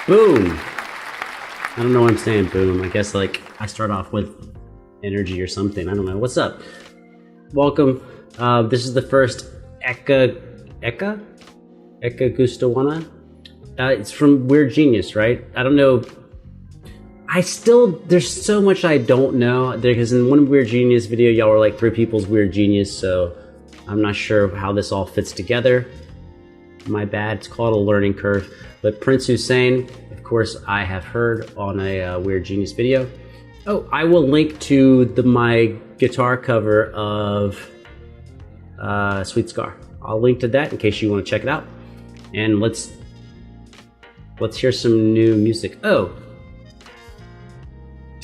Boom. I don't know why I'm saying boom. I guess like I start off with energy or something. I don't know. What's up? Welcome. This is the first Eka Gustiwana. It's from Weird Genius, right? I don't know. There's so much I don't know. Because in one Weird Genius video, y'all were like 3 people's Weird Genius, so I'm not sure how this all fits together. My bad, it's called a learning curve. But Prince Husein, of course, I have heard on a Weird Genius video. Oh, I will link to my guitar cover of Sweet Scar. I'll link to that in case you want to check it out. And let's hear some new music. Oh,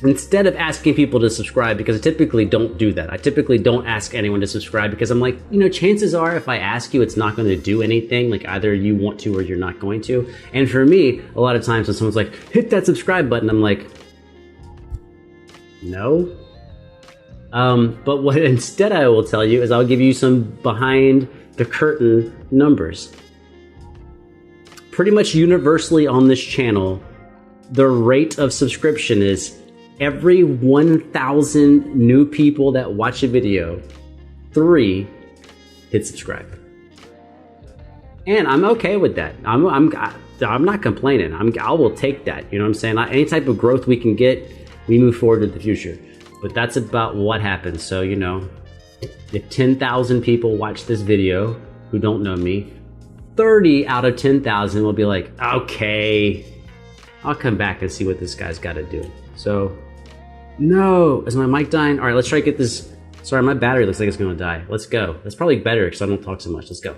instead of asking people to subscribe, because I typically don't do that. I typically don't ask anyone to subscribe because I'm like, you know, chances are if I ask you, it's not going to do anything. Like either you want to or you're not going to. And for me, a lot of times when someone's like, hit that subscribe button, I'm like, no. But what instead I will tell you is I'll give you some behind the curtain numbers. Pretty much universally on this channel, the rate of subscription is every 1,000 new people that watch a video, 3 hit subscribe. And I'm okay with that. I'm not complaining. I will take that. You know what I'm saying? Any type of growth we can get, we move forward with the future. But that's about what happens. So, you know, if 10,000 people watch this video who don't know me, 30 out of 10,000 will be like, okay, I'll come back and see what this guy's got to do. So, no, is my mic dying? All right, let's try to get this. Sorry, my battery looks like it's going to die. Let's go. That's probably better because I don't talk so much. Let's go.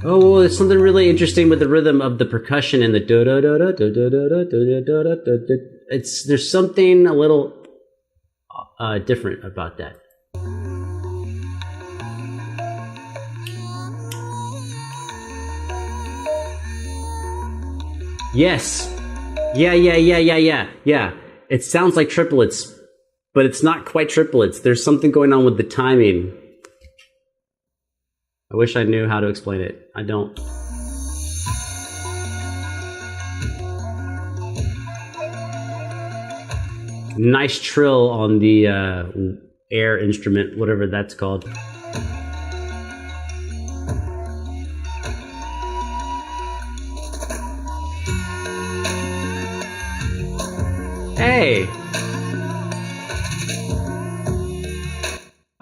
Oh, well, there's something really interesting with the rhythm of the percussion and the do do do do do do do do do do do. There's something a little different about that. Yes. Yeah. It sounds like triplets, but it's not quite triplets. There's something going on with the timing. I wish I knew how to explain it. I don't. Nice trill on the air instrument, whatever that's called. Hey!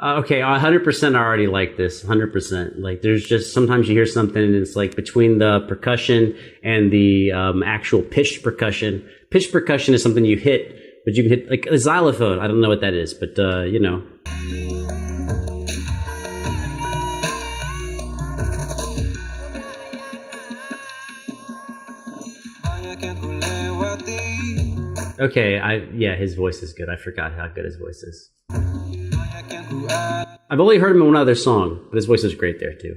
Okay, 100% I already like this, 100%. Like, there's just, sometimes you hear something and it's like between the percussion and the actual pitched percussion. Pitched percussion is something you hit, but you can hit, like a xylophone. I don't know what that is, but, you know. Okay, yeah, his voice is good. I forgot how good his voice is. I've only heard him in one other song, but his voice is great there too.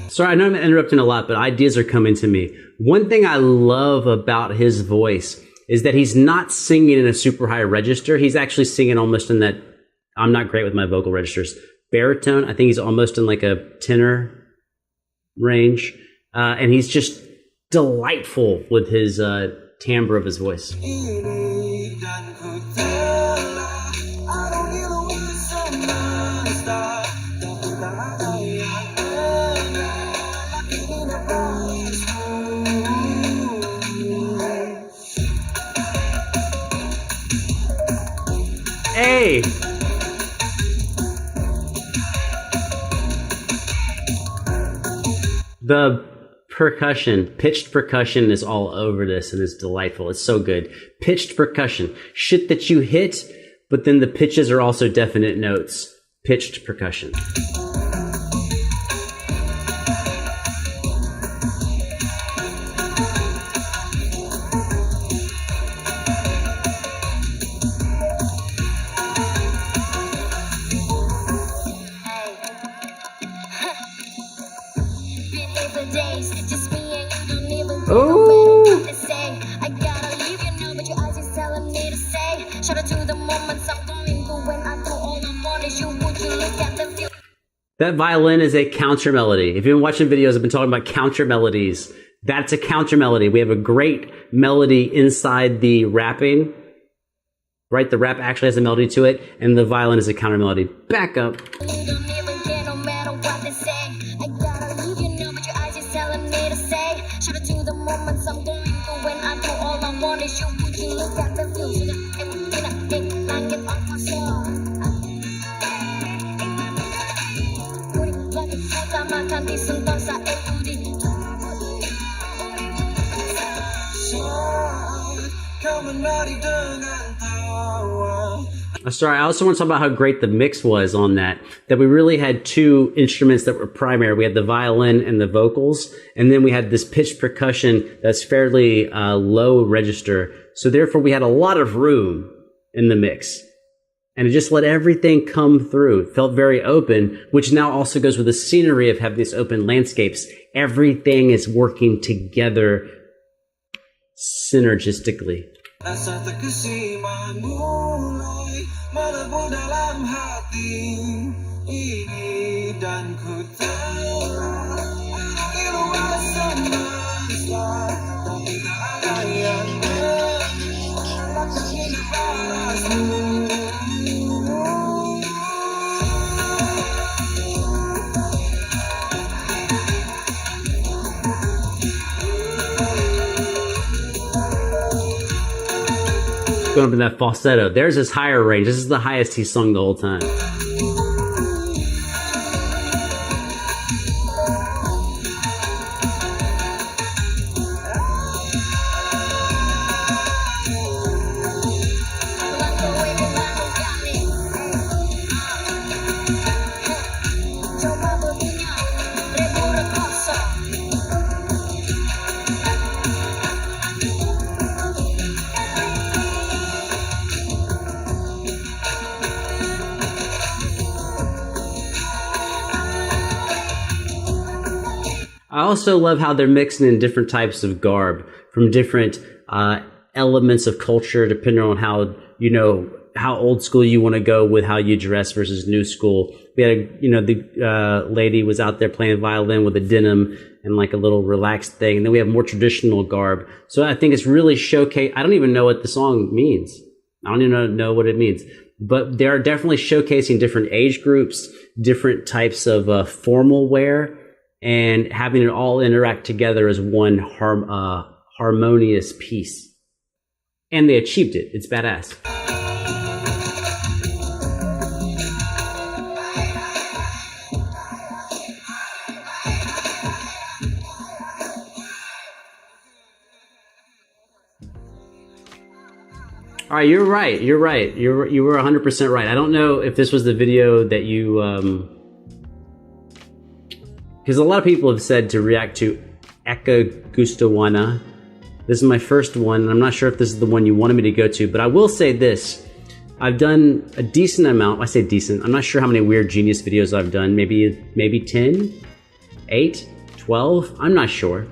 Sorry, I know I'm interrupting a lot, but ideas are coming to me. One thing I love about his voice is that he's not singing in a super high register. He's actually singing almost in that, I'm not great with my vocal registers, baritone. I think he's almost in like a tenor range. And he's just delightful with his timbre of his voice. Hey! The percussion, pitched percussion is all over this and it's delightful. It's so good. Pitched percussion, shit that you hit, but then the pitches are also definite notes. Pitched percussion. That violin is a counter melody. If you've been watching videos, I've been talking about counter melodies. That's a counter melody. We have a great melody inside the rapping, right? The rap actually has a melody to it, and the violin is a counter melody. Back up. Sorry, I also want to talk about how great the mix was on that. That we really had two instruments that were primary. We had the violin and the vocals, and then we had this pitched percussion that's fairly low register. So therefore, we had a lot of room in the mix. And it just let everything come through. It felt very open, which now also goes with the scenery of having these open landscapes. Everything is working together synergistically. Rasa terkesima mulai melebu dalam hati ini dan ku tahu luar semesta tapi tak ada yang menolak ini balasmu. Going up in that falsetto. There's his higher range. This is the highest he's sung the whole time. I also love how they're mixing in different types of garb from different elements of culture, depending on how, you know, how old school you want to go with how you dress versus new school. We had the lady was out there playing violin with a denim and like a little relaxed thing. And then we have more traditional garb. So I think it's really showcase. I don't even know what the song means. I don't even know what it means. But they are definitely showcasing different age groups, different types of formal wear, and having it all interact together as one harmonious piece. And they achieved it. It's badass. All right, you're right. You were 100% right. I don't know if this was the video that you because a lot of people have said to react to Eka Gustiwana. This is my first one, and I'm not sure if this is the one you wanted me to go to, but I will say this. I've done a decent amount. I say decent. I'm not sure how many Weird Genius videos I've done. Maybe 10, 8, 12. I'm not sure.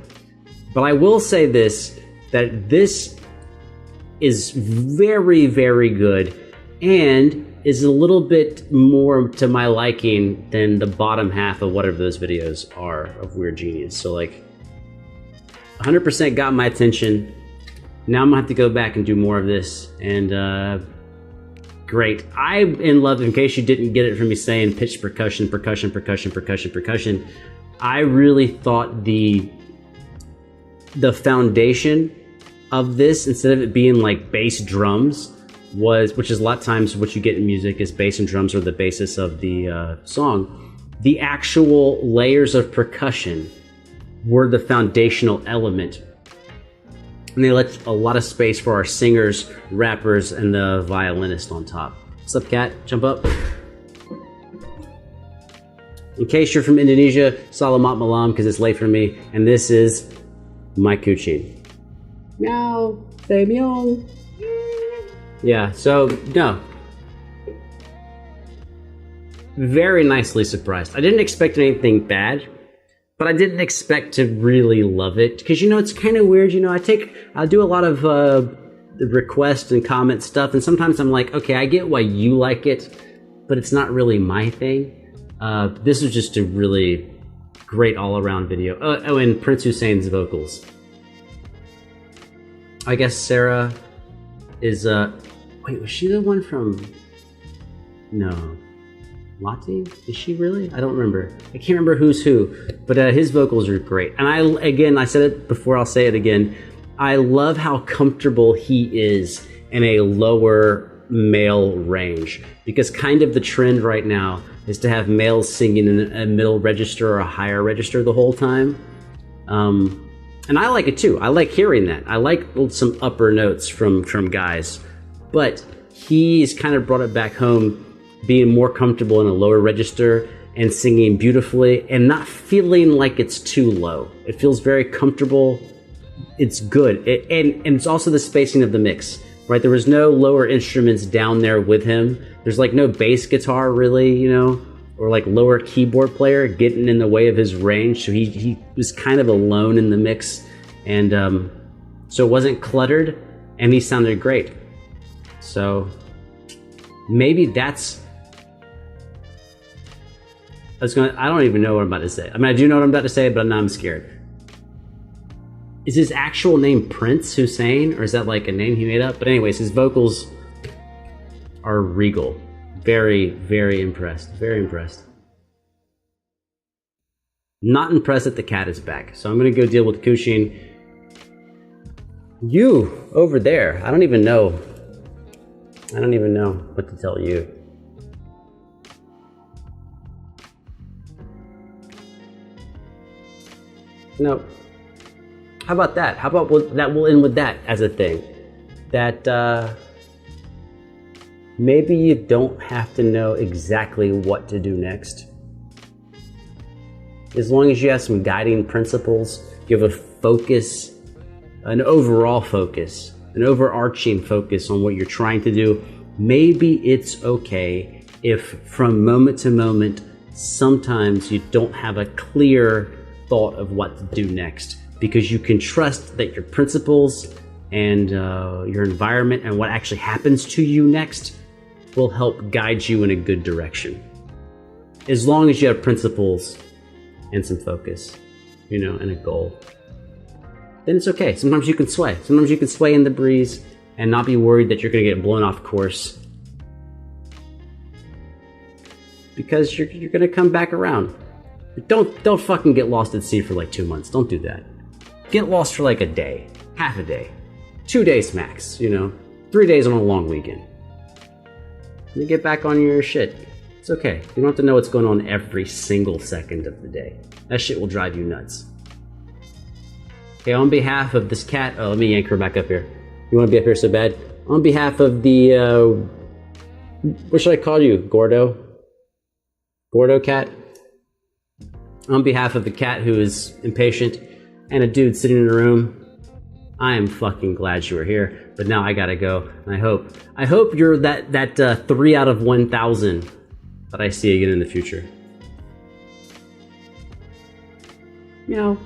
But I will say this, that this is very, very good and is a little bit more to my liking than the bottom half of whatever those videos are of Weird Genius. So like 100% got my attention. Now I'm gonna have to go back and do more of this. And great. I'm in love, in case you didn't get it from me saying pitch percussion. I really thought the foundation of this, instead of it being like bass drums, which is a lot of times what you get in music is bass and drums are the basis of the song. The actual layers of percussion were the foundational element. And they left a lot of space for our singers, rappers, and the violinist on top. What's up, cat? Jump up. In case you're from Indonesia, salamat malam, because it's late for me, and this is my kucing. Meow, say meow. Yeah, so, no. Very nicely surprised. I didn't expect anything bad, but I didn't expect to really love it. Because, you know, it's kind of weird, you know, I do a lot of request and comment stuff, and sometimes I'm like, okay, I get why you like it, but it's not really my thing. This was just a really great all-around video. Oh, and Prince Husein's vocals. I guess Sara is, wait, was she the one from, no, Lati? Is she really? I don't remember. I can't remember who's who, but his vocals are great. And I said it before, I'll say it again. I love how comfortable he is in a lower male range, because kind of the trend right now is to have males singing in a middle register or a higher register the whole time. And I like it too. I like hearing that. I like some upper notes from guys, but he's kind of brought it back home, being more comfortable in a lower register and singing beautifully and not feeling like it's too low. It feels very comfortable. It's good. And it's also the spacing of the mix, right? There was no lower instruments down there with him. There's like no bass guitar really, you know, or like lower keyboard player getting in the way of his range. So he was kind of alone in the mix. And so it wasn't cluttered, and he sounded great. So maybe that's, I don't even know what I'm about to say. I mean, I do know what I'm about to say, but now I'm scared. Is his actual name Prince Husein, or is that like a name he made up? But anyways, his vocals are regal. Very, very impressed. Very impressed. Not impressed that the cat is back. So I'm going to go deal with Kucing. You, over there, I don't even know what to tell you. No. How about that? How about that we'll end with that as a thing? That maybe you don't have to know exactly what to do next. As long as you have some guiding principles, you have a focus, an overall focus, an overarching focus on what you're trying to do, maybe it's okay if from moment to moment, sometimes you don't have a clear thought of what to do next, because you can trust that your principles and your environment and what actually happens to you next will help guide you in a good direction. As long as you have principles and some focus, you know, and a goal, then it's okay. Sometimes you can sway. Sometimes you can sway in the breeze and not be worried that you're going to get blown off course, because you're going to come back around. But don't fucking get lost at sea for like 2 months. Don't do that. Get lost for like a day, half a day, 2 days max, you know, 3 days on a long weekend. Then get back on your shit. It's okay. You don't have to know what's going on every single second of the day. That shit will drive you nuts. Okay, on behalf of this cat, let me yank her back up here. You want to be up here so bad? On behalf of the, what should I call you? Gordo? Gordo cat? On behalf of the cat who is impatient and a dude sitting in a room, I am fucking glad you were here, but now I gotta go. And I hope you're that 3 out of 1,000 that I see again in the future. Meow.